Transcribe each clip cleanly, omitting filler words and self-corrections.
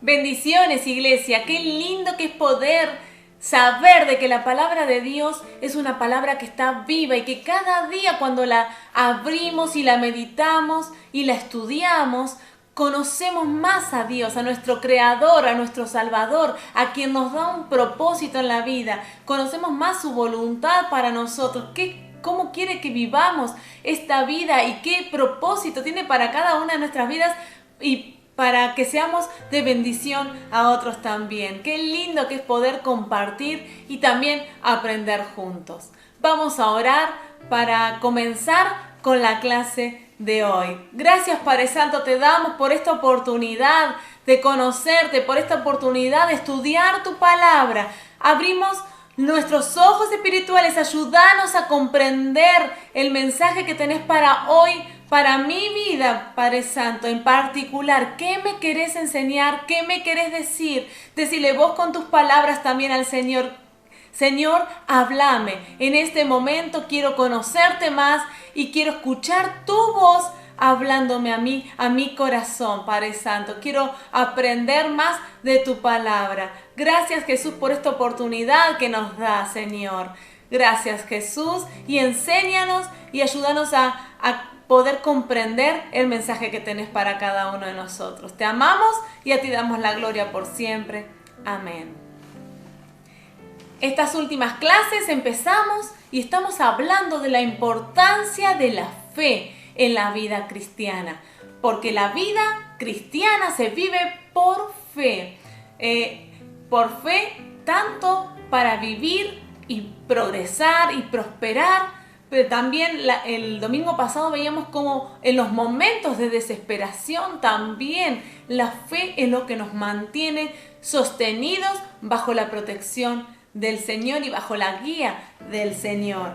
Bendiciones, iglesia. Qué lindo que es poder saber de que la palabra de Dios es una palabra que está viva y que cada día cuando la abrimos y la meditamos y la estudiamos, conocemos más a Dios, a nuestro Creador, a nuestro Salvador, a quien nos da un propósito en la vida. Conocemos más su voluntad para nosotros. ¿Cómo quiere que vivamos esta vida y qué propósito tiene para cada una de nuestras vidas y para que seamos de bendición a otros también? Qué lindo que es poder compartir y también aprender juntos. Vamos a orar para comenzar con la clase de hoy. Gracias, Padre Santo, te damos por esta oportunidad de conocerte, por esta oportunidad de estudiar tu palabra. Abrimos nuestros ojos espirituales, ayúdanos a comprender el mensaje que tenés para hoy, para mi vida, Padre Santo, en particular. ¿Qué me querés enseñar? ¿Qué me querés decir? Decile vos con tus palabras también al Señor. Señor, háblame. En este momento quiero conocerte más y quiero escuchar tu voz hablándome a mi corazón, Padre Santo. Quiero aprender más de tu palabra. Gracias, Jesús, por esta oportunidad que nos da, Señor. Gracias, Jesús, y enséñanos y ayúdanos a poder comprender el mensaje que tenés para cada uno de nosotros. Te amamos y a ti damos la gloria por siempre. Amén. Estas últimas clases empezamos y estamos hablando de la importancia de la fe en la vida cristiana, porque la vida cristiana se vive por fe tanto para vivir y progresar y prosperar, pero también el domingo pasado veíamos como en los momentos de desesperación también la fe es lo que nos mantiene sostenidos bajo la protección del Señor y bajo la guía del Señor.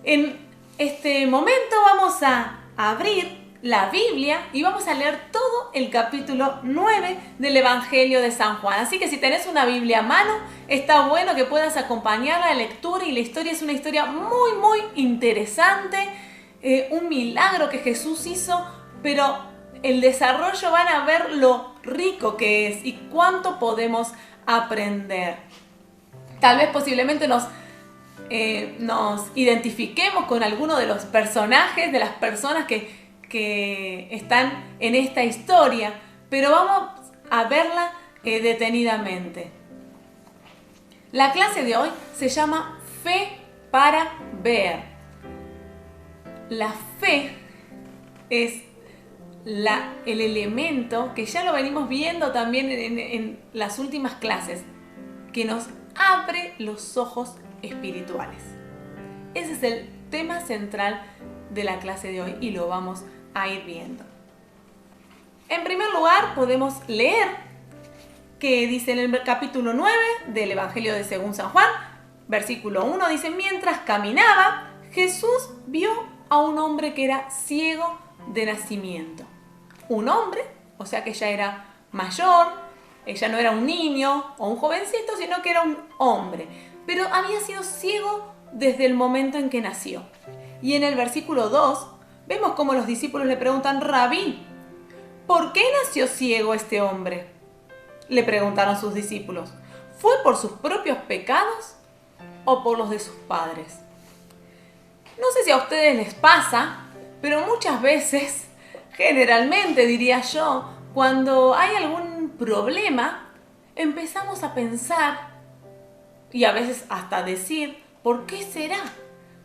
En este momento vamos a abrir la Biblia y vamos a leer todo el capítulo 9 del Evangelio de San Juan. Así que si tenés una Biblia a mano, está bueno que puedas acompañar la lectura, y la historia es una historia muy, muy interesante, un milagro que Jesús hizo, pero el desarrollo van a ver lo rico que es y cuánto podemos aprender. Tal vez posiblemente nos identifiquemos con alguno de los personajes, de las personas que están en esta historia, pero vamos a verla detenidamente. La clase de hoy se llama Fe para ver. La fe es el elemento que ya lo venimos viendo también en las últimas clases, que nos abre los ojos espirituales. Ese es el tema central de la clase de hoy y lo vamos a ir viendo. En primer lugar, podemos leer que dice en el capítulo 9 del Evangelio de según San Juan, versículo 1, dice: mientras caminaba, Jesús vio a un hombre que era ciego de nacimiento. Un hombre, o sea que ya era mayor, ella no era un niño o un jovencito, sino que era un hombre, pero había sido ciego desde el momento en que nació. Y en el versículo 2 vemos cómo los discípulos le preguntan: Rabí, ¿por qué nació ciego este hombre? Le preguntaron sus discípulos: ¿fue por sus propios pecados o por los de sus padres? No sé si a ustedes les pasa, pero muchas veces, generalmente diría yo, cuando hay algún problema, empezamos a pensar y a veces hasta decir: ¿por qué será?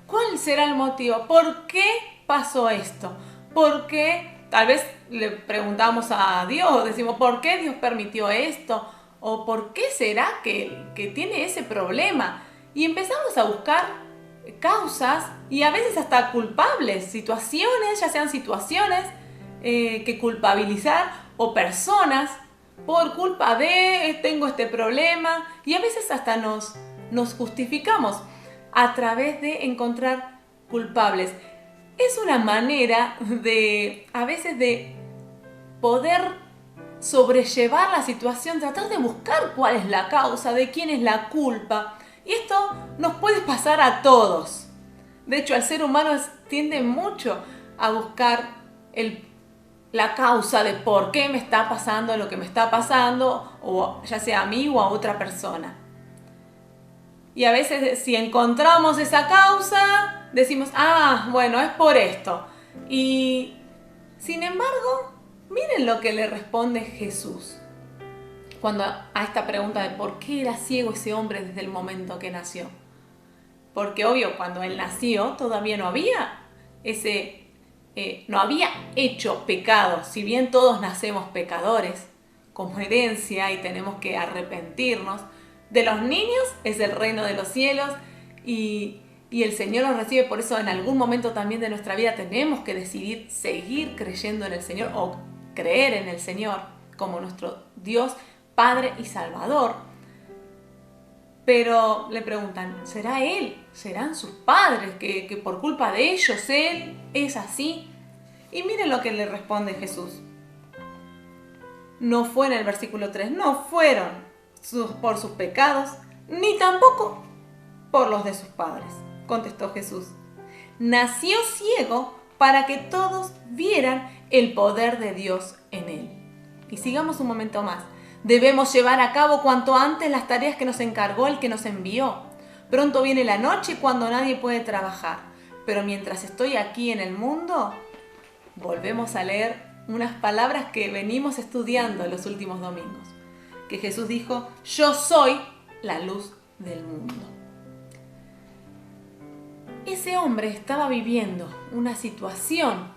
¿Cuál será el motivo? ¿Por qué pasó esto? ¿Por qué? Tal vez le preguntamos a Dios, decimos: ¿por qué Dios permitió esto? ¿O por qué será que tiene ese problema? Y empezamos a buscar causas y a veces hasta culpables, situaciones, ya sean situaciones que culpabilizar o personas por culpa de tengo este problema, y a veces hasta nos justificamos a través de encontrar culpables. Es una manera a veces de poder sobrellevar la situación, tratar de buscar cuál es la causa, de quién es la culpa. Y esto nos puede pasar a todos. De hecho, el ser humano tiende mucho a buscar la causa de por qué me está pasando lo que me está pasando, o ya sea a mí o a otra persona. Y a veces si encontramos esa causa, decimos, bueno, es por esto. Y sin embargo, miren lo que le responde Jesús cuando a esta pregunta de por qué era ciego ese hombre desde el momento que nació. Porque obvio, cuando él nació todavía no había no había hecho pecado. Si bien todos nacemos pecadores como herencia y tenemos que arrepentirnos, de los niños es el reino de los cielos y el Señor los recibe. Por eso en algún momento también de nuestra vida tenemos que decidir seguir creyendo en el Señor o creer en el Señor como nuestro Dios, Padre y Salvador. Pero le preguntan, ¿será él? ¿Serán sus padres? ¿Que por culpa de ellos él es así? Y miren lo que le responde Jesús. No fue en el versículo 3, no fueron por sus pecados, ni tampoco por los de sus padres, contestó Jesús. Nació ciego para que todos vieran el poder de Dios en él. Y sigamos un momento más. Debemos llevar a cabo cuanto antes las tareas que nos encargó el que nos envió. Pronto viene la noche cuando nadie puede trabajar. Pero mientras estoy aquí en el mundo, volvemos a leer unas palabras que venimos estudiando en los últimos domingos. Que Jesús dijo, yo soy la luz del mundo. Ese hombre estaba viviendo una situación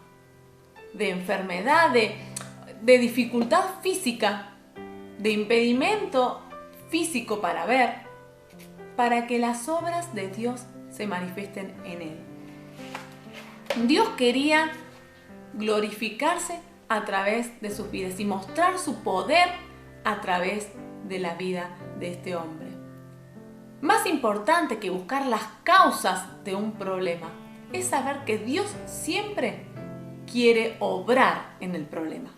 de enfermedad, de dificultad física, de impedimento físico para ver, para que las obras de Dios se manifiesten en él. Dios quería glorificarse a través de sus vidas y mostrar su poder a través de la vida de este hombre. Más importante que buscar las causas de un problema es saber que Dios siempre quiere obrar en el problema.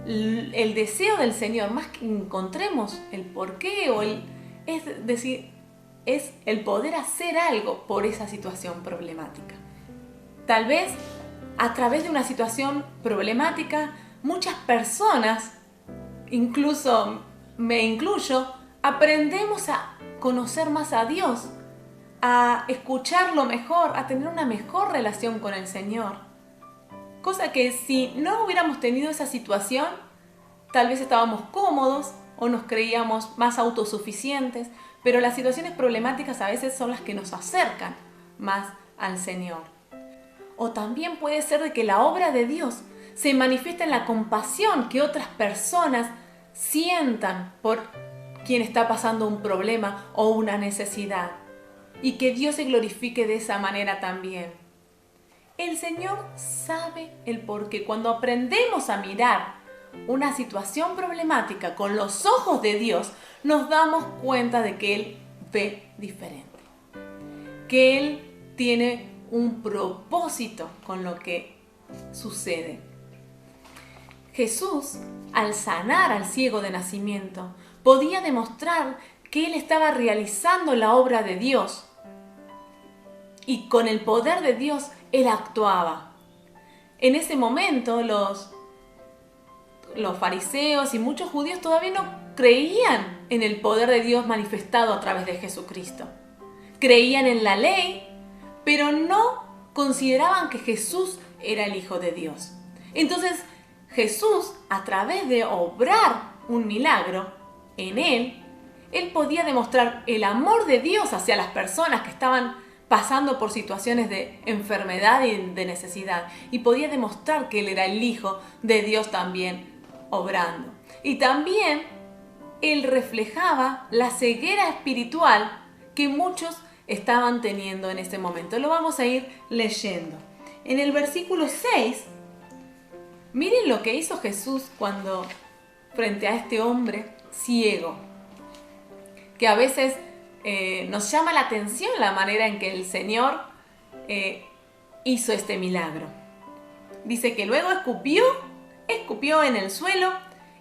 El deseo del Señor, más que encontremos el porqué es el poder hacer algo por esa situación problemática. Tal vez a través de una situación problemática, muchas personas, incluso me incluyo, aprendemos a conocer más a Dios, a escucharlo mejor, a tener una mejor relación con el Señor. Cosa que si no hubiéramos tenido esa situación, tal vez estábamos cómodos o nos creíamos más autosuficientes, pero las situaciones problemáticas a veces son las que nos acercan más al Señor. O también puede ser de que la obra de Dios se manifiesta en la compasión que otras personas sientan por quien está pasando un problema o una necesidad, y que Dios se glorifique de esa manera también. El Señor sabe el porqué. Cuando aprendemos a mirar una situación problemática con los ojos de Dios, nos damos cuenta de que Él ve diferente, que Él tiene un propósito con lo que sucede. Jesús, al sanar al ciego de nacimiento, podía demostrar que Él estaba realizando la obra de Dios. Y con el poder de Dios, Él actuaba. En ese momento, los fariseos y muchos judíos todavía no creían en el poder de Dios manifestado a través de Jesucristo. Creían en la ley, pero no consideraban que Jesús era el Hijo de Dios. Entonces, Jesús, a través de obrar un milagro en Él podía demostrar el amor de Dios hacia las personas que estaban pasando por situaciones de enfermedad y de necesidad. Y podía demostrar que Él era el Hijo de Dios también obrando. Y también Él reflejaba la ceguera espiritual que muchos estaban teniendo en ese momento. Lo vamos a ir leyendo. En el versículo 6, miren lo que hizo Jesús cuando frente a este hombre ciego, que a veces nos llama la atención la manera en que el Señor hizo este milagro. Dice que luego escupió en el suelo,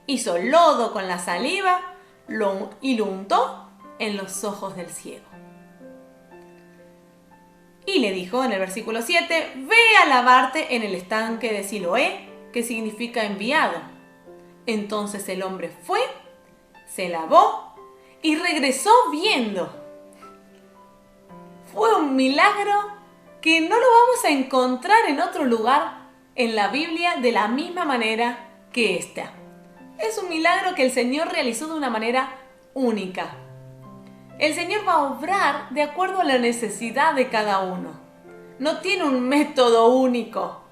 hizo lodo con la saliva y lo untó en los ojos del ciego. Y le dijo en el versículo 7, ve a lavarte en el estanque de Siloé, que significa enviado. Entonces el hombre fue, se lavó y regresó viendo. Fue un milagro que no lo vamos a encontrar en otro lugar en la Biblia de la misma manera que esta. Es un milagro que el Señor realizó de una manera única. El Señor va a obrar de acuerdo a la necesidad de cada uno. No tiene un método único.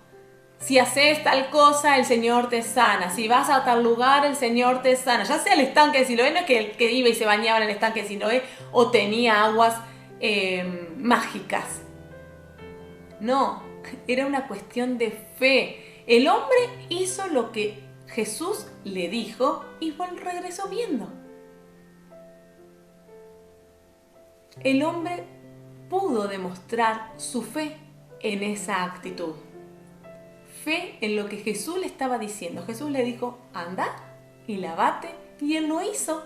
Si haces tal cosa, el Señor te sana. Si vas a tal lugar, el Señor te sana. Ya sea el estanque de Siloé, no es que el que iba y se bañaba en el estanque de Siloé o tenía aguas mágicas. No, era una cuestión de fe. El hombre hizo lo que Jesús le dijo y regresó viendo. El hombre pudo demostrar su fe en esa actitud. Fe en lo que Jesús le estaba diciendo. Jesús le dijo, anda y lavate, y él lo hizo.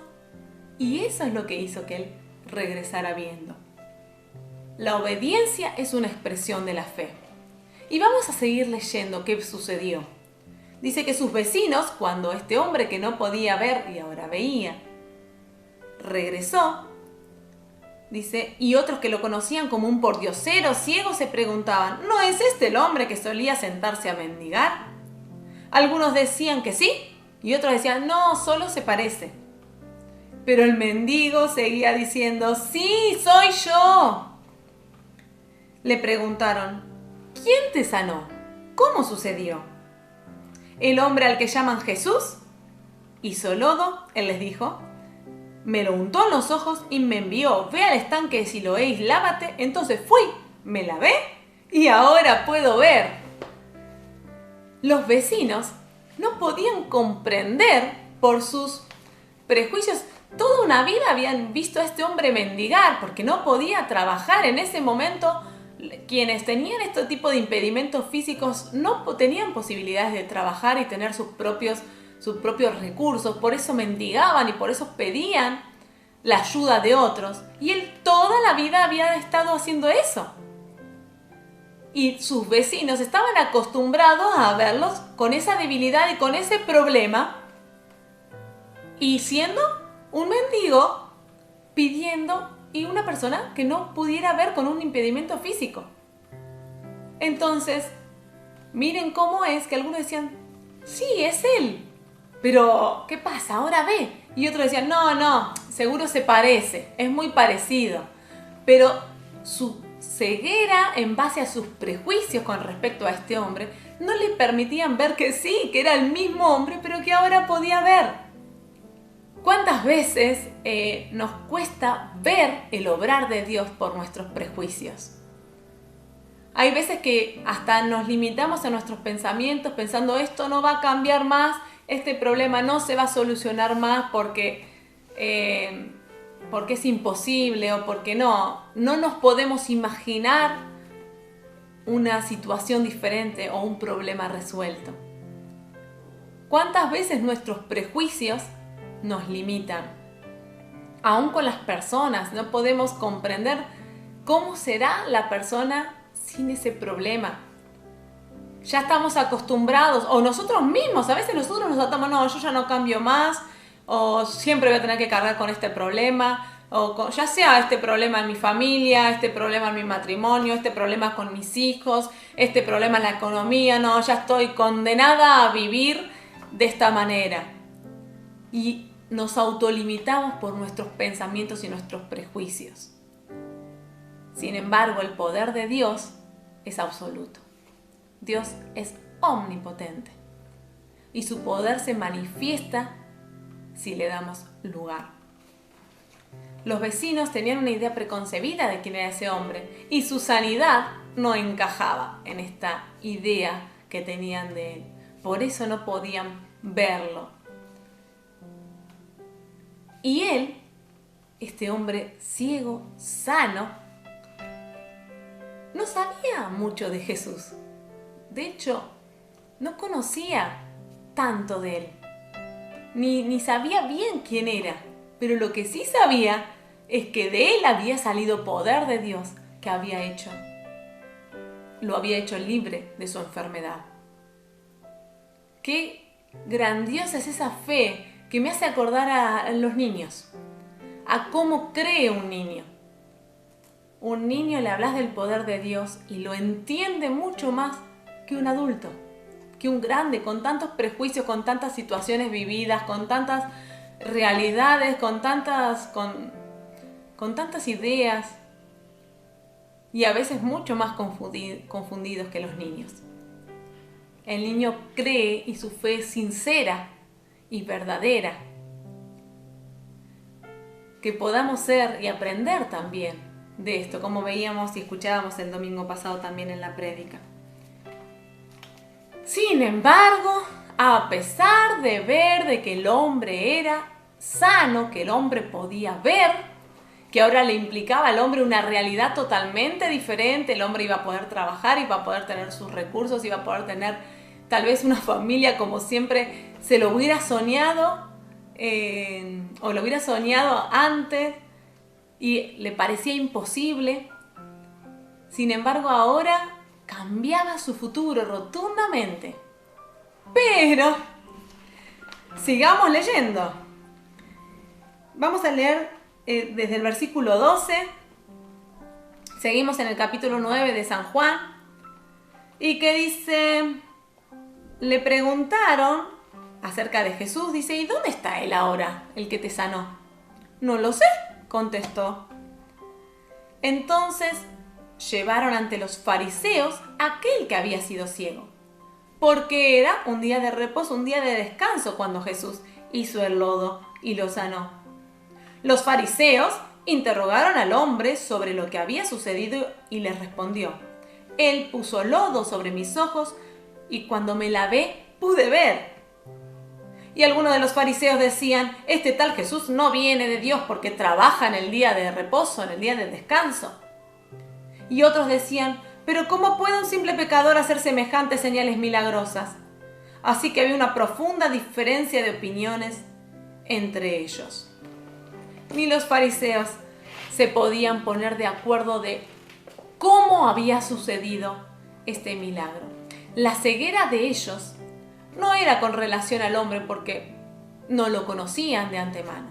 Y eso es lo que hizo que él regresara viendo. La obediencia es una expresión de la fe. Y vamos a seguir leyendo qué sucedió. Dice que sus vecinos, cuando este hombre que no podía ver y ahora veía, regresó, dice, y otros que lo conocían como un pordiosero ciego se preguntaban, ¿no es este el hombre que solía sentarse a mendigar? Algunos decían que sí, y otros decían, no, solo se parece. Pero el mendigo seguía diciendo, sí, soy yo. Le preguntaron, ¿quién te sanó? ¿Cómo sucedió? El hombre al que llaman Jesús hizo lodo, él les dijo, me lo untó en los ojos y me envió, ve al estanque de Siloé y lávate. Entonces fui, me lavé y ahora puedo ver. Los vecinos no podían comprender por sus prejuicios. Toda una vida habían visto a este hombre mendigar porque no podía trabajar. En ese momento, quienes tenían este tipo de impedimentos físicos no tenían posibilidades de trabajar y tener sus propios recursos. Por eso mendigaban y por eso pedían la ayuda de otros. Y él toda la vida había estado haciendo eso. Y sus vecinos estaban acostumbrados a verlos con esa debilidad y con ese problema. Y siendo un mendigo pidiendo y una persona que no pudiera ver con un impedimento físico. Entonces, miren cómo es que algunos decían, sí, es él. Pero, ¿qué pasa? Ahora ve. Y otros decían, no, seguro se parece, es muy parecido. Pero su ceguera en base a sus prejuicios con respecto a este hombre no le permitían ver que sí, que era el mismo hombre, pero que ahora podía ver. ¿Cuántas veces nos cuesta ver el obrar de Dios por nuestros prejuicios? Hay veces que hasta nos limitamos a nuestros pensamientos pensando esto no va a cambiar más, este problema no se va a solucionar más porque es imposible o porque no nos podemos imaginar una situación diferente o un problema resuelto. ¿Cuántas veces nuestros prejuicios nos limitan? Aún con las personas no podemos comprender cómo será la persona sin ese problema. Ya estamos acostumbrados, o nosotros mismos, a veces nosotros nos atamos, no, yo ya no cambio más, o siempre voy a tener que cargar con este problema, o ya sea este problema en mi familia, este problema en mi matrimonio, este problema con mis hijos, este problema en la economía, no, ya estoy condenada a vivir de esta manera. Y nos autolimitamos por nuestros pensamientos y nuestros prejuicios. Sin embargo, el poder de Dios es absoluto. Dios es omnipotente y su poder se manifiesta si le damos lugar. Los vecinos tenían una idea preconcebida de quién era ese hombre y su sanidad no encajaba en esta idea que tenían de él. Por eso no podían verlo. Y él, este hombre ciego, sano, no sabía mucho de Jesús. De hecho, no conocía tanto de él. Ni sabía bien quién era. Pero lo que sí sabía es que de él había salido poder de Dios que lo había hecho libre de su enfermedad. qué grandiosa es esa fe que me hace acordar a los niños, a cómo cree un niño. Un niño le hablas del poder de Dios y lo entiende mucho más que un adulto, que un grande, con tantos prejuicios, con tantas situaciones vividas, con tantas realidades, con tantas ideas, y a veces mucho más confundidos que los niños. El niño cree y su fe es sincera y verdadera. Que podamos ser y aprender también de esto, como veíamos y escuchábamos el domingo pasado también en la prédica. Sin embargo, a pesar de ver de que el hombre era sano, que el hombre podía ver, que ahora le implicaba al hombre una realidad totalmente diferente, el hombre iba a poder trabajar, iba a poder tener sus recursos, iba a poder tener tal vez una familia como siempre se lo hubiera soñado, o lo hubiera soñado antes y le parecía imposible. Sin embargo, ahora cambiaba su futuro rotundamente. Pero sigamos leyendo. Vamos a leer desde el versículo 12. Seguimos en el capítulo 9 de San Juan. Y que dice, le preguntaron acerca de Jesús, dice, ¿y dónde está él ahora, el que te sanó? No lo sé, contestó. Entonces llevaron ante los fariseos a aquel que había sido ciego, porque era un día de reposo, un día de descanso cuando Jesús hizo el lodo y lo sanó. Los fariseos interrogaron al hombre sobre lo que había sucedido y les respondió, él puso lodo sobre mis ojos y cuando me lavé pude ver. Y algunos de los fariseos decían, este tal Jesús no viene de Dios porque trabaja en el día de reposo, en el día de descanso. Y otros decían, pero ¿cómo puede un simple pecador hacer semejantes señales milagrosas? Así que había una profunda diferencia de opiniones entre ellos. Ni los fariseos se podían poner de acuerdo de cómo había sucedido este milagro. La ceguera de ellos no era con relación al hombre porque no lo conocían de antemano,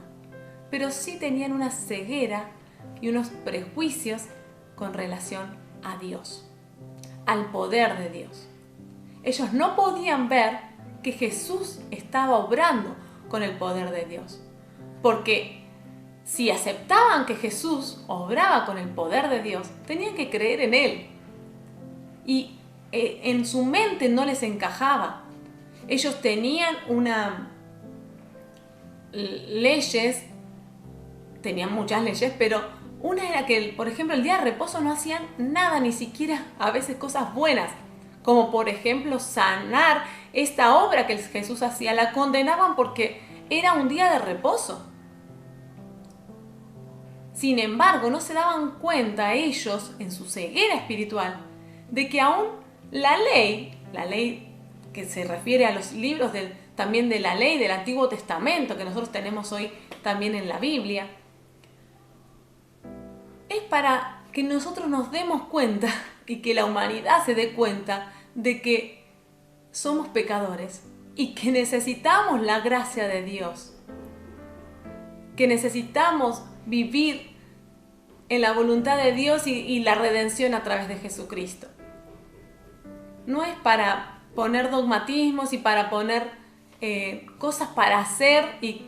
pero sí tenían una ceguera y unos prejuicios con relación a Dios, al poder de Dios. Ellos no podían ver que Jesús estaba obrando con el poder de Dios, porque si aceptaban que Jesús obraba con el poder de Dios, tenían que creer en Él. Y en su mente no les encajaba. Ellos tenían tenían muchas leyes, pero una era que, por ejemplo, el día de reposo no hacían nada, ni siquiera a veces cosas buenas, como por ejemplo sanar. Esta obra que Jesús hacía la condenaban porque era un día de reposo. Sin embargo, no se daban cuenta ellos, en su ceguera espiritual, de que aún la ley que se refiere a los libros también de la ley del Antiguo Testamento, que nosotros tenemos hoy también en la Biblia, es para que nosotros nos demos cuenta y que la humanidad se dé cuenta de que somos pecadores y que necesitamos la gracia de Dios, que necesitamos vivir en la voluntad de Dios y la redención a través de Jesucristo. No es para poner dogmatismos y para poner cosas para hacer y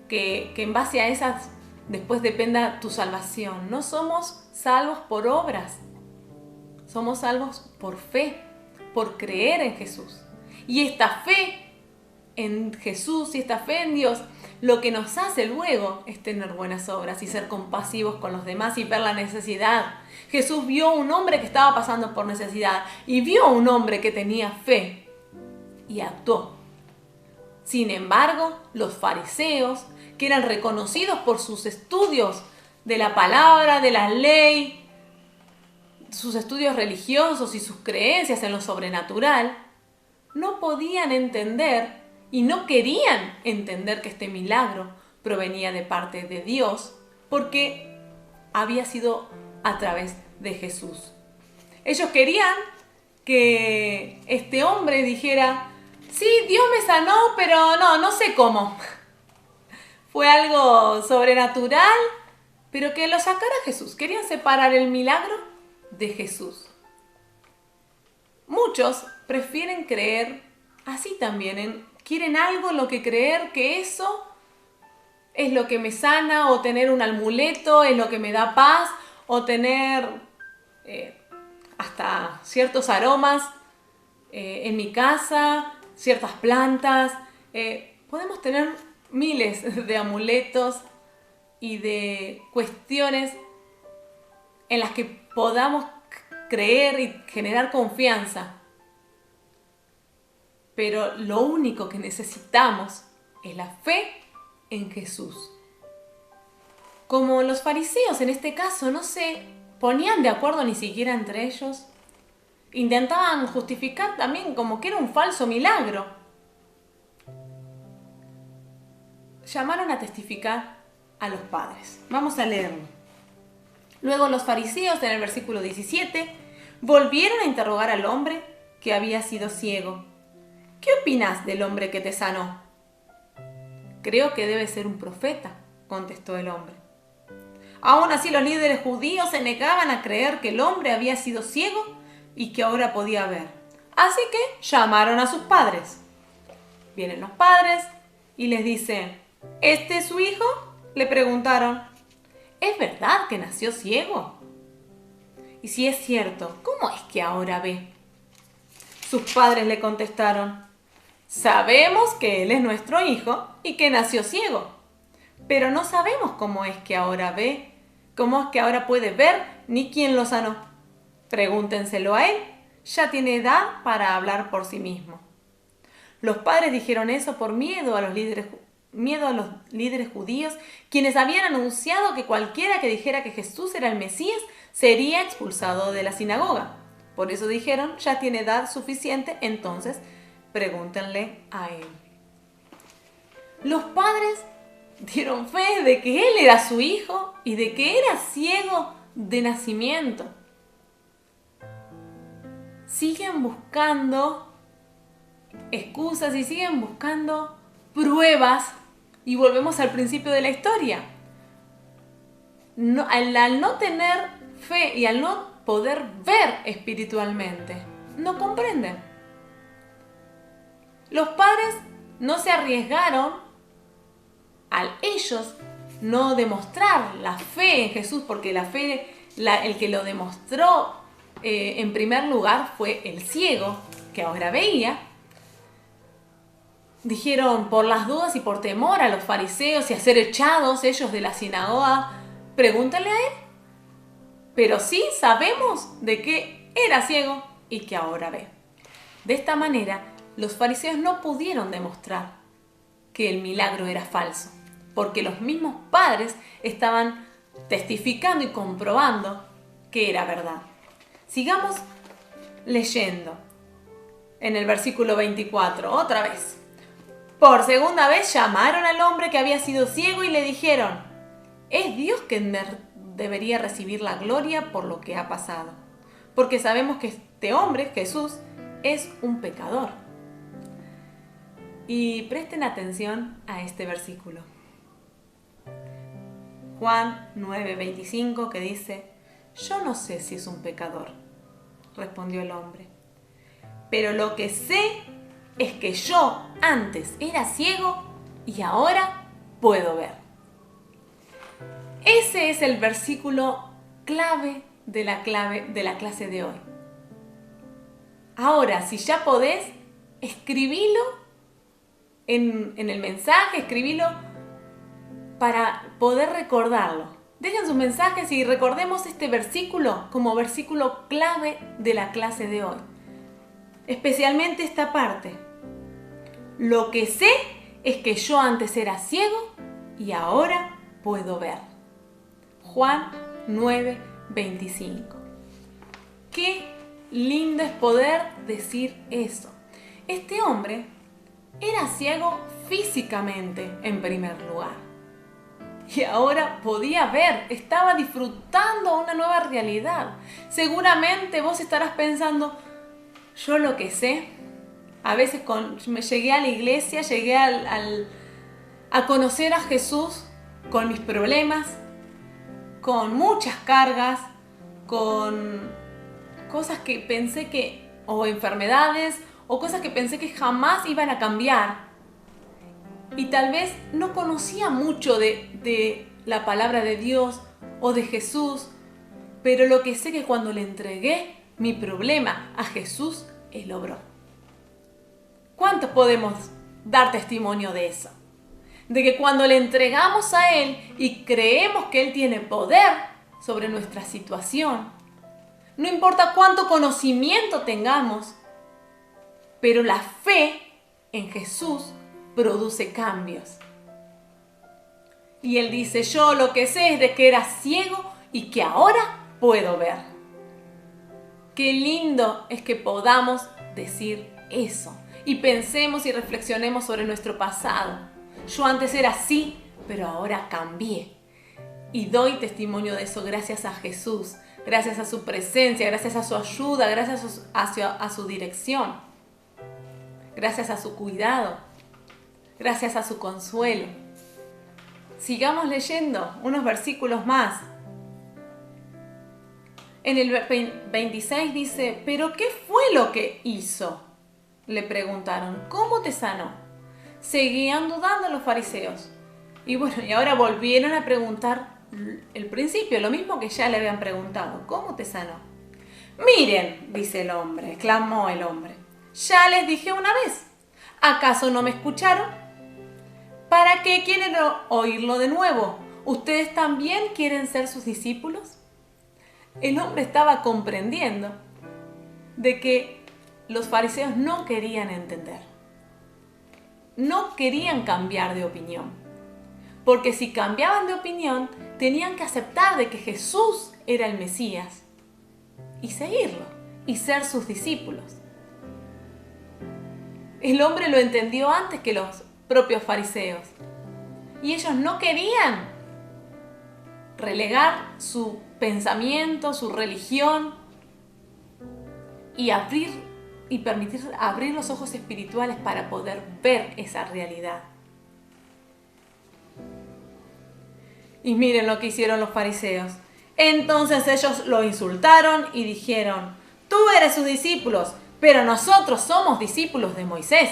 que en base a esas después dependa tu salvación. No somos salvos por obras, somos salvos por fe, por creer en Jesús. Y esta fe en Jesús y esta fe en Dios, lo que nos hace luego es tener buenas obras y ser compasivos con los demás y ver la necesidad. Jesús vio a un hombre que estaba pasando por necesidad y vio a un hombre que tenía fe y actuó. Sin embargo, los fariseos, que eran reconocidos por sus estudios de la palabra, de la ley, sus estudios religiosos y sus creencias en lo sobrenatural, no podían entender y no querían entender que este milagro provenía de parte de Dios porque había sido a través de Jesús. Ellos querían que este hombre dijera, Sí, Dios me sanó, pero no sé cómo. Fue algo sobrenatural, pero que lo sacara Jesús. Querían separar el milagro de Jesús. Muchos prefieren creer así también, quieren algo en lo que creer que eso es lo que me sana, o tener un amuleto es lo que me da paz, o tener hasta ciertos aromas en mi casa, ciertas plantas. Podemos tener miles de amuletos y de cuestiones en las que podamos creer y generar confianza. Pero lo único que necesitamos es la fe en Jesús. Como los fariseos en este caso no se ponían de acuerdo ni siquiera entre ellos, intentaban justificar también como que era un falso milagro. Llamaron a testificar a los padres. Vamos a leerlo. Luego los fariseos, en el versículo 17, volvieron a interrogar al hombre que había sido ciego. ¿Qué opinas del hombre que te sanó? Creo que debe ser un profeta, contestó el hombre. Aún así los líderes judíos se negaban a creer que el hombre había sido ciego y que ahora podía ver. Así que llamaron a sus padres. Vienen los padres y les dicen, ¿este es su hijo? Le preguntaron, ¿es verdad que nació ciego? Y si es cierto, ¿cómo es que ahora ve? Sus padres le contestaron, sabemos que él es nuestro hijo y que nació ciego, pero no sabemos cómo es que ahora ve, cómo es que ahora puede ver, ni quién lo sanó. Pregúntenselo a él, ya tiene edad para hablar por sí mismo. Los padres dijeron eso por miedo a los líderes judíos, quienes habían anunciado que cualquiera que dijera que Jesús era el Mesías sería expulsado de la sinagoga. Por eso dijeron, ya tiene edad suficiente, entonces pregúntenle a él. Los padres dieron fe de que él era su hijo y de que era ciego de nacimiento. Siguen buscando excusas y siguen buscando pruebas, y volvemos al principio de la historia. Al no tener fe y al no poder ver espiritualmente, no comprenden. Los padres no se arriesgaron al ellos no demostrar la fe en Jesús, porque la fe, el que lo demostró en primer lugar fue el ciego, que ahora veía. Dijeron, por las dudas y por temor a los fariseos y a ser echados ellos de la sinagoga, pregúntale a él. Pero sí sabemos de que era ciego y que ahora ve. De esta manera, los fariseos no pudieron demostrar que el milagro era falso, porque los mismos padres estaban testificando y comprobando que era verdad. Sigamos leyendo en el versículo 24, otra vez. Por segunda vez llamaron al hombre que había sido ciego y le dijeron, es Dios quien debería recibir la gloria por lo que ha pasado, porque sabemos que este hombre, Jesús, es un pecador. Y presten atención a este versículo. Juan 9:25, que dice, yo no sé si es un pecador, respondió el hombre, pero lo que sé es que yo antes era ciego y ahora puedo ver. Ese es el versículo clave de la clase de hoy. Ahora, si ya podés, escribilo en el mensaje, escribilo para poder recordarlo. Dejen sus mensajes y recordemos este versículo como versículo clave de la clase de hoy. Especialmente esta parte. Lo que sé es que yo antes era ciego y ahora puedo ver. Juan 9:25. Qué lindo es poder decir eso. Este hombre era ciego físicamente en primer lugar. Y ahora podía ver, estaba disfrutando una nueva realidad. Seguramente vos estarás pensando, yo lo que sé A veces me llegué a la iglesia, llegué a conocer a Jesús con mis problemas, con muchas cargas, con cosas que pensé o enfermedades, o cosas que pensé que jamás iban a cambiar. Y tal vez no conocía mucho de la palabra de Dios o de Jesús, pero lo que sé que cuando le entregué mi problema a Jesús, Él obró. ¿Cuántos podemos dar testimonio de eso? De que cuando le entregamos a Él y creemos que Él tiene poder sobre nuestra situación, no importa cuánto conocimiento tengamos, pero la fe en Jesús produce cambios. Y Él dice, yo lo que sé es de que era ciego y que ahora puedo ver. Qué lindo es que podamos decir eso y pensemos y reflexionemos sobre nuestro pasado. Yo antes era así, pero ahora cambié. Y doy testimonio de eso gracias a Jesús, gracias a su presencia, gracias a su ayuda, gracias a su dirección, gracias a su cuidado, gracias a su consuelo. Sigamos leyendo unos versículos más. En el 26 dice, ¿pero qué fue lo que hizo? Le preguntaron, ¿cómo te sanó? Seguían dudando los fariseos. Y bueno, y ahora volvieron a preguntar el principio, lo mismo que ya le habían preguntado, ¿cómo te sanó? Miren, dice el hombre, clamó el hombre, ya les dije una vez, ¿acaso no me escucharon? ¿Para qué quieren oírlo de nuevo? ¿Ustedes también quieren ser sus discípulos? El hombre estaba comprendiendo de que los fariseos no querían entender, no querían cambiar de opinión, porque si cambiaban de opinión tenían que aceptar de que Jesús era el Mesías y seguirlo y ser sus discípulos. El hombre lo entendió antes que los propios fariseos y ellos no querían relegar su pensamiento, su religión y permitir abrir los ojos espirituales para poder ver esa realidad. Y miren lo que hicieron los fariseos. Entonces ellos lo insultaron y dijeron, tú eres sus discípulos, pero nosotros somos discípulos de Moisés.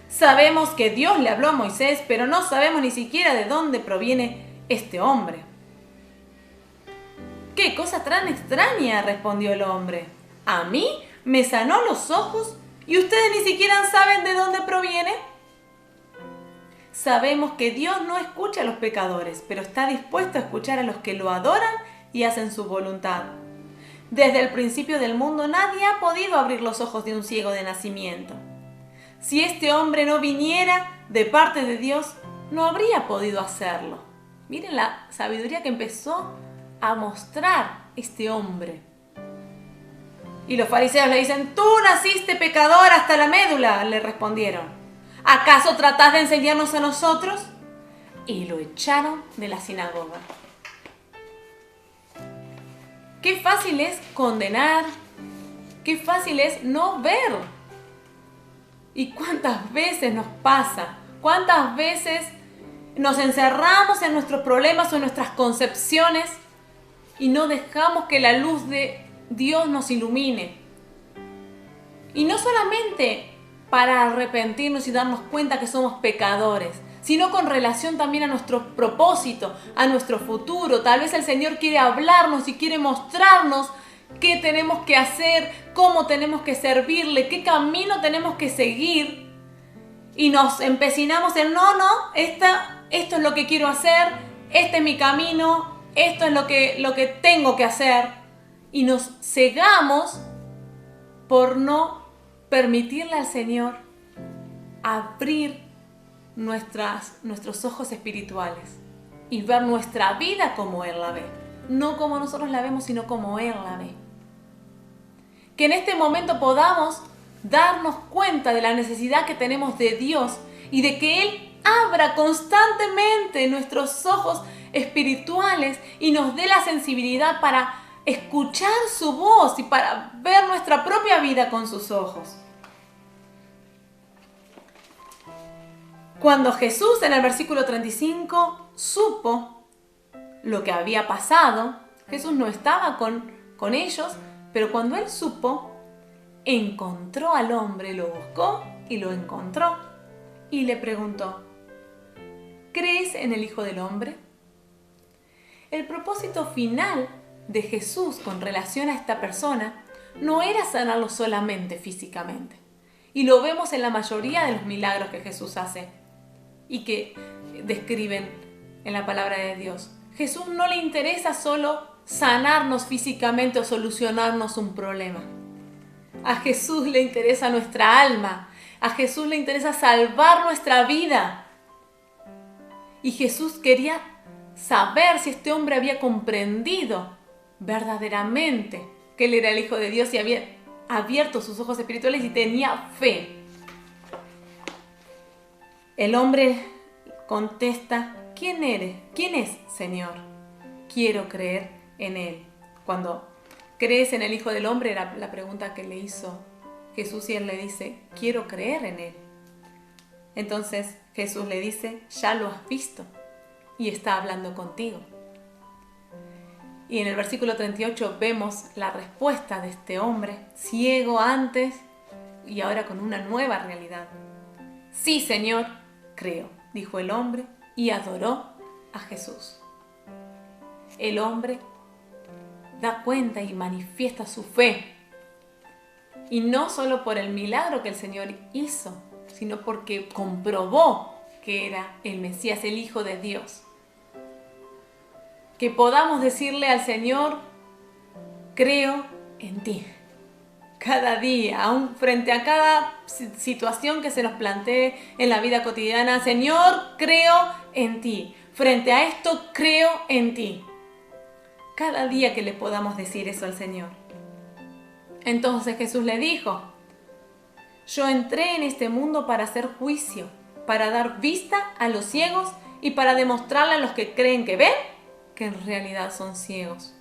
Sabemos que Dios le habló a Moisés, pero no sabemos ni siquiera de dónde proviene este hombre. ¡Qué cosa tan extraña!, respondió el hombre. A mí me sanó los ojos y ustedes ni siquiera saben de dónde proviene. Sabemos que Dios no escucha a los pecadores, pero está dispuesto a escuchar a los que lo adoran y hacen su voluntad. Desde el principio del mundo nadie ha podido abrir los ojos de un ciego de nacimiento. Si este hombre no viniera de parte de Dios, no habría podido hacerlo. Miren la sabiduría que empezó a mostrar este hombre. Y los fariseos le dicen, tú naciste pecador hasta la médula, le respondieron. ¿Acaso tratás de enseñarnos a nosotros? Y lo echaron de la sinagoga. Qué fácil es condenar, qué fácil es no ver. ¿Y cuántas veces nos pasa? ¿Cuántas veces nos encerramos en nuestros problemas o en nuestras concepciones y no dejamos que la luz de Dios nos ilumine? Y no solamente para arrepentirnos y darnos cuenta que somos pecadores, sino con relación también a nuestro propósito, a nuestro futuro. Tal vez el Señor quiere hablarnos y quiere mostrarnos qué tenemos que hacer, cómo tenemos que servirle, qué camino tenemos que seguir. Y nos empecinamos en, esto es lo que quiero hacer, este es mi camino, esto es lo que tengo que hacer. Y nos cegamos por no permitirle al Señor abrir nuestros ojos espirituales y ver nuestra vida como Él la ve. No como nosotros la vemos, sino como Él la ve. Que en este momento podamos darnos cuenta de la necesidad que tenemos de Dios y de que Él abra constantemente nuestros ojos espirituales y nos dé la sensibilidad para escuchar su voz y para ver nuestra propia vida con sus ojos. Cuando Jesús en el versículo 35 supo lo que había pasado, Jesús no estaba con ellos, pero cuando él supo, encontró al hombre, lo buscó y lo encontró y le preguntó, ¿crees en el Hijo del Hombre? El propósito final de Jesús con relación a esta persona no era sanarlo solamente físicamente. Y lo vemos en la mayoría de los milagros que Jesús hace y que describen en la palabra de Dios. Jesús no le interesa solo sanarnos físicamente o solucionarnos un problema. A Jesús le interesa nuestra alma. A Jesús le interesa salvar nuestra vida. Y Jesús quería saber si este hombre había comprendido verdaderamente que él era el Hijo de Dios y había abierto sus ojos espirituales y tenía fe. El hombre contesta, ¿quién eres? ¿Quién es, Señor? Quiero creer en Él. Cuando crees en el Hijo del Hombre era la pregunta que le hizo Jesús y él le dice, quiero creer en Él. Entonces Jesús le dice, ya lo has visto y está hablando contigo. Y en el versículo 38 vemos la respuesta de este hombre, ciego antes y ahora con una nueva realidad. Sí, Señor, creo, dijo el hombre y adoró a Jesús. El hombre da cuenta y manifiesta su fe. Y no solo por el milagro que el Señor hizo, sino porque comprobó que era el Mesías, el Hijo de Dios. Que podamos decirle al Señor, creo en ti. Cada día, aún frente a cada situación que se nos plantee en la vida cotidiana, Señor, creo en ti. Frente a esto, creo en ti. Cada día que le podamos decir eso al Señor. Entonces Jesús le dijo, yo entré en este mundo para hacer juicio, para dar vista a los ciegos y para demostrarle a los que creen que ven, que en realidad son ciegos.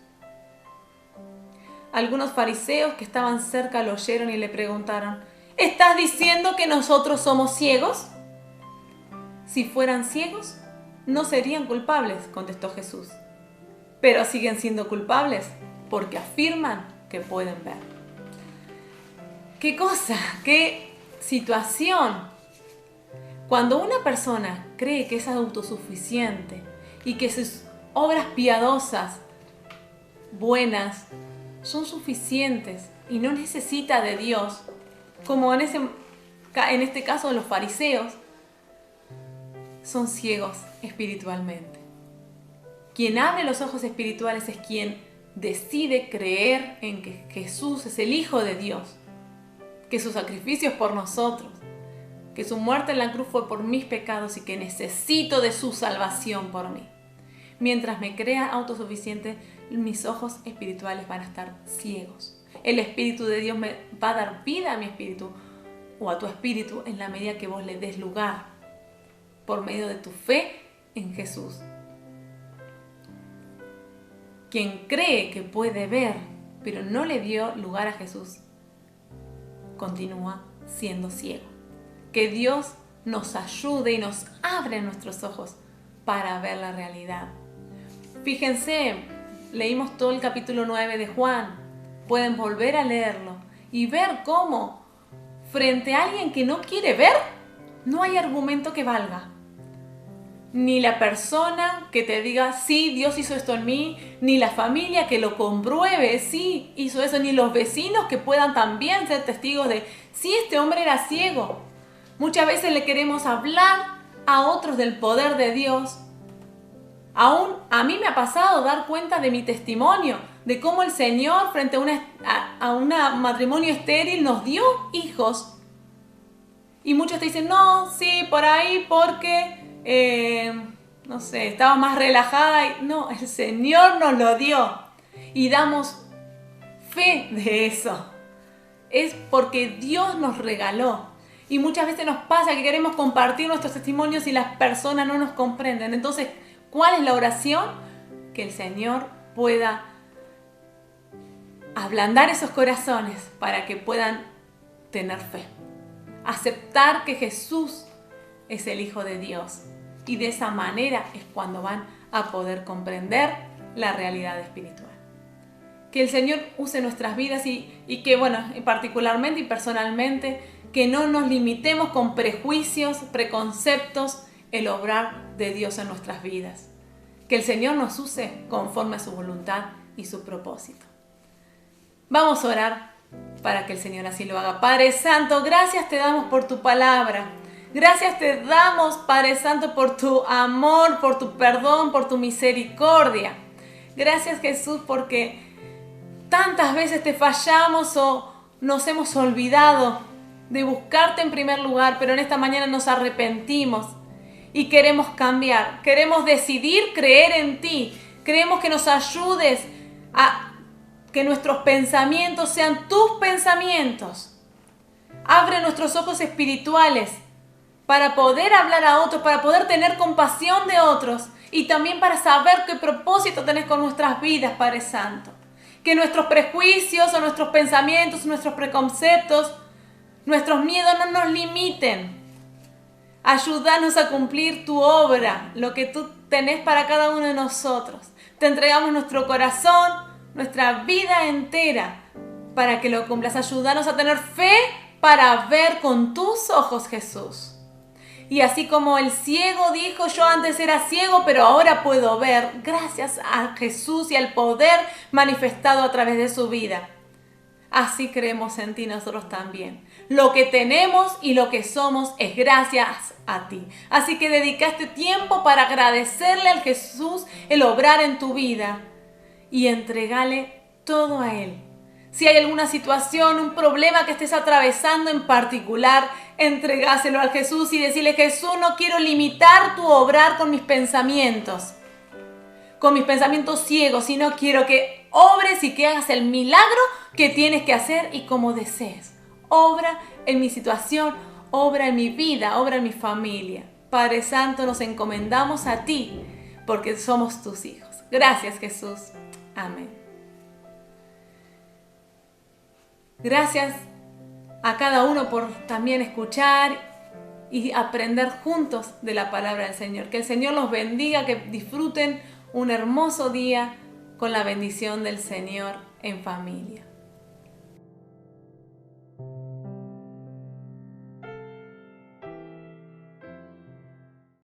Algunos fariseos que estaban cerca lo oyeron y le preguntaron, ¿estás diciendo que nosotros somos ciegos? Si fueran ciegos, no serían culpables, contestó Jesús. Pero siguen siendo culpables porque afirman que pueden ver. ¿Qué cosa? ¿Qué situación? Cuando una persona cree que es autosuficiente y que sus obras piadosas, buenas, son suficientes y no necesita de Dios, como en este caso los fariseos, son ciegos espiritualmente. Quien abre los ojos espirituales es quien decide creer en que Jesús es el Hijo de Dios, que su sacrificio es por nosotros, que su muerte en la cruz fue por mis pecados y que necesito de su salvación por mí. Mientras me crea autosuficiente, mis ojos espirituales van a estar ciegos. El Espíritu de Dios me va a dar vida a mi espíritu o a tu espíritu en la medida que vos le des lugar por medio de tu fe en Jesús. Quien cree que puede ver, pero no le dio lugar a Jesús, continúa siendo ciego. Que Dios nos ayude y nos abra nuestros ojos para ver la realidad. Fíjense, leímos todo el capítulo 9 de Juan. Pueden volver a leerlo y ver cómo frente a alguien que no quiere ver, no hay argumento que valga. Ni la persona que te diga, sí, Dios hizo esto en mí, ni la familia que lo compruebe, sí, hizo eso, ni los vecinos que puedan también ser testigos de, sí, este hombre era ciego. Muchas veces le queremos hablar a otros del poder de Dios. Aún a mí me ha pasado dar cuenta de mi testimonio, de cómo el Señor frente a un matrimonio estéril nos dio hijos. Y muchos te dicen, no, sí, por ahí porque... no sé, estaba más relajada. No, el Señor nos lo dio y damos fe de eso. Es porque Dios nos regaló. Y muchas veces nos pasa que queremos compartir nuestros testimonios y las personas no nos comprenden. Entonces, ¿cuál es la oración? Que el Señor pueda ablandar esos corazones para que puedan tener fe. Aceptar que Jesús es el Hijo de Dios. Y de esa manera es cuando van a poder comprender la realidad espiritual. Que el Señor use nuestras vidas y que, particularmente y personalmente, que no nos limitemos con prejuicios, preconceptos, el obrar de Dios en nuestras vidas. Que el Señor nos use conforme a su voluntad y su propósito. Vamos a orar para que el Señor así lo haga. Padre Santo, gracias te damos por tu palabra. Gracias te damos, Padre Santo, por tu amor, por tu perdón, por tu misericordia. Gracias, Jesús, porque tantas veces te fallamos o nos hemos olvidado de buscarte en primer lugar, pero en esta mañana nos arrepentimos y queremos cambiar. Queremos decidir creer en ti. Queremos que nos ayudes a que nuestros pensamientos sean tus pensamientos. Abre nuestros ojos espirituales para poder hablar a otros, para poder tener compasión de otros y también para saber qué propósito tenés con nuestras vidas, Padre Santo. Que nuestros prejuicios o nuestros pensamientos, nuestros preconceptos, nuestros miedos no nos limiten. Ayúdanos a cumplir tu obra, lo que tú tenés para cada uno de nosotros. Te entregamos nuestro corazón, nuestra vida entera para que lo cumplas. Ayúdanos a tener fe para ver con tus ojos, Jesús. Y así como el ciego dijo, yo antes era ciego, pero ahora puedo ver, gracias a Jesús y al poder manifestado a través de su vida. Así creemos en ti nosotros también. Lo que tenemos y lo que somos es gracias a ti. Así que dedicaste tiempo para agradecerle al Jesús el obrar en tu vida y entregale todo a Él. Si hay alguna situación, un problema que estés atravesando en particular, entregáselo al Jesús y decirle, Jesús, no quiero limitar tu obrar con mis pensamientos ciegos, sino quiero que obres y que hagas el milagro que tienes que hacer y como desees. Obra en mi situación, obra en mi vida, obra en mi familia. Padre Santo, nos encomendamos a ti porque somos tus hijos. Gracias, Jesús. Amén. Gracias a cada uno por también escuchar y aprender juntos de la palabra del Señor. Que el Señor los bendiga, que disfruten un hermoso día con la bendición del Señor en familia.